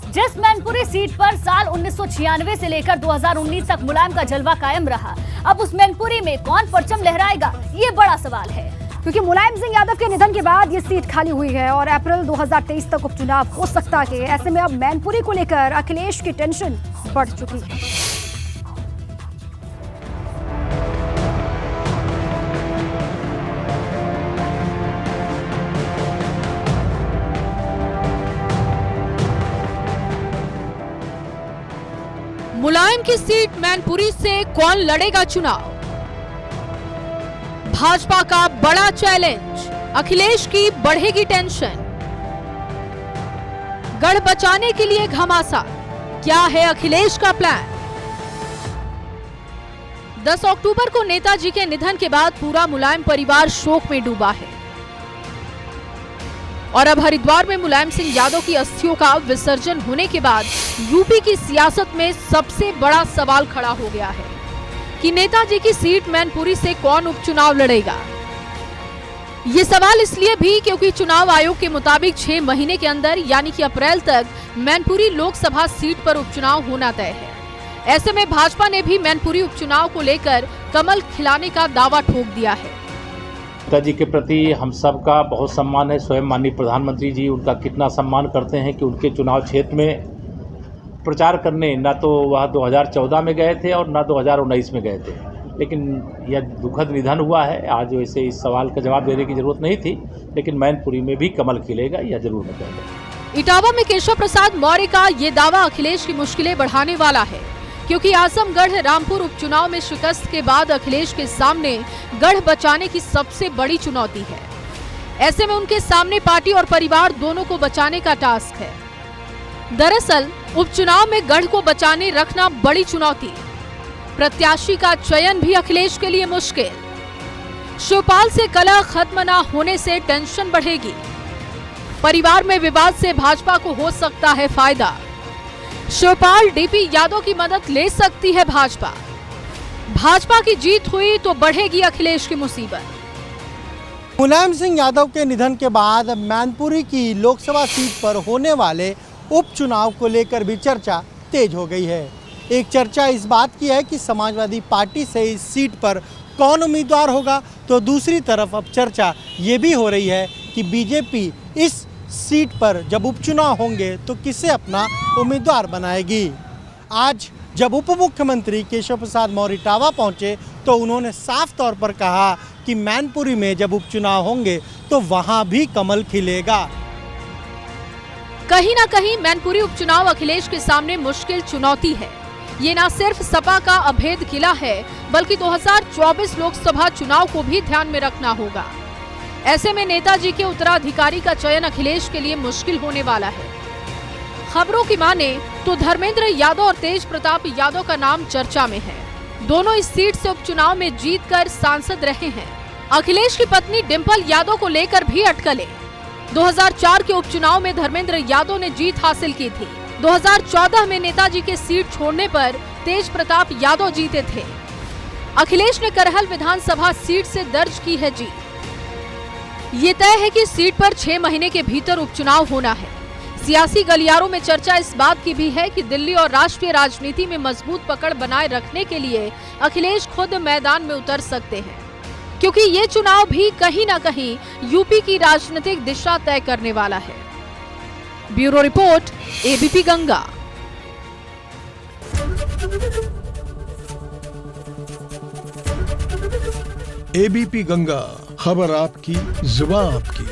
जिस मैनपुरी सीट पर साल 1996 से लेकर 2019 तक मुलायम का जलवा कायम रहा, अब उस मैनपुरी में कौन परचम लहराएगा, ये बड़ा सवाल है। क्योंकि मुलायम सिंह यादव के निधन के बाद ये सीट खाली हुई है और अप्रैल 2023 तक उपचुनाव हो सकता है। ऐसे में अब मैनपुरी को लेकर अखिलेश की टेंशन बढ़ चुकी है। मुलायम की सीट मैनपुरी से कौन लड़ेगा चुनाव? भाजपा का बड़ा चैलेंज, अखिलेश की बढ़ेगी टेंशन। गढ़ बचाने के लिए घमासान, क्या है अखिलेश का प्लान? 10 अक्टूबर को नेताजी के निधन के बाद पूरा मुलायम परिवार शोक में डूबा है और अब हरिद्वार में मुलायम सिंह यादव की अस्थियों का विसर्जन होने के बाद यूपी की सियासत में सबसे बड़ा सवाल खड़ा हो गया है कि नेताजी की सीट मैनपुरी से कौन उपचुनाव लड़ेगा। ये सवाल इसलिए भी क्योंकि चुनाव आयोग के मुताबिक 6 महीने के अंदर यानी कि अप्रैल तक मैनपुरी लोकसभा सीट पर उपचुनाव होना तय है। ऐसे में भाजपा ने भी मैनपुरी उपचुनाव को लेकर कमल खिलाने का दावा ठोक दिया है। नेताजी के प्रति हम सब का बहुत सम्मान है। स्वयं माननीय प्रधानमंत्री जी उनका कितना सम्मान करते हैं कि उनके चुनाव क्षेत्र में प्रचार करने ना तो वह 2014 में गए थे और ना 2019 में गए थे, लेकिन यह दुखद निधन हुआ है। आज वैसे इस सवाल का जवाब देने की जरूरत नहीं थी, लेकिन मैनपुरी में भी कमल खिलेगा, यह जरूर मैं कहूँगा। इटावा में केशव प्रसाद मौर्य का ये दावा अखिलेश की मुश्किलें बढ़ाने वाला है, क्योंकि आजमगढ़ रामपुर उपचुनाव में शिकस्त के बाद अखिलेश के सामने गढ़ बचाने की सबसे बड़ी चुनौती है। ऐसे में उनके सामने पार्टी और परिवार दोनों को बचाने का टास्क है। दरअसल उपचुनाव में गढ़ को बचाने रखना बड़ी चुनौती। प्रत्याशी का चयन भी अखिलेश के लिए मुश्किल। शिवपाल से कलह खत्म न होने से टेंशन बढ़ेगी। परिवार में विवाद से भाजपा को हो सकता है फायदा। शिवपाल डीपी यादव की मदद ले सकती है भाजपा। भाजपा की जीत हुई तो बढ़ेगी अखिलेश की मुसीबत। मुलायम सिंह यादव के निधन के बाद मैनपुरी की लोकसभा सीट पर होने वाले उपचुनाव को लेकर भी चर्चा तेज हो गई है। एक चर्चा इस बात की है कि समाजवादी पार्टी से इस सीट पर कौन उम्मीदवार होगा, तो दूसरी तरफ अब चर्चा ये भी हो रही है कि बीजेपी इस सीट पर जब उपचुनाव होंगे तो किसे अपना उम्मीदवार बनाएगी। आज जब उप मुख्यमंत्री केशव प्रसाद मौर्य इटावा पहुंचे तो उन्होंने साफ तौर पर कहा कि मैनपुरी में जब उपचुनाव होंगे तो वहां भी कमल खिलेगा। कहीं ना कहीं मैनपुरी उपचुनाव अखिलेश के सामने मुश्किल चुनौती है। ये न सिर्फ सपा का अभेद किला है, बल्कि 2024 लोकसभा चुनाव को भी ध्यान में रखना होगा। ऐसे में नेताजी के उत्तराधिकारी का चयन अखिलेश के लिए मुश्किल होने वाला है। खबरों की माने तो धर्मेंद्र यादव और तेज प्रताप यादव का नाम चर्चा में है। दोनों इस सीट से उपचुनाव में जीतकर सांसद रहे हैं। अखिलेश की पत्नी डिंपल यादव को लेकर भी अटकलें। 2004 के उपचुनाव में धर्मेंद्र यादव ने जीत हासिल की थी। 2014 में नेताजी के सीट छोड़ने पर तेज प्रताप यादव जीते थे। अखिलेश ने करहल विधानसभा सीट से दर्ज की है जीत। ये तय है कि सीट पर 6 महीने के भीतर उपचुनाव होना है। सियासी गलियारों में चर्चा इस बात की भी है कि दिल्ली और राष्ट्रीय राजनीति में मजबूत पकड़ बनाए रखने के लिए अखिलेश खुद मैदान में उतर सकते हैं, क्योंकि ये चुनाव भी कहीं ना कहीं यूपी की राजनीतिक दिशा तय करने वाला है। Bureau report, ABP Ganga. ABP Ganga, खबर आपकी, जुबान आपकी।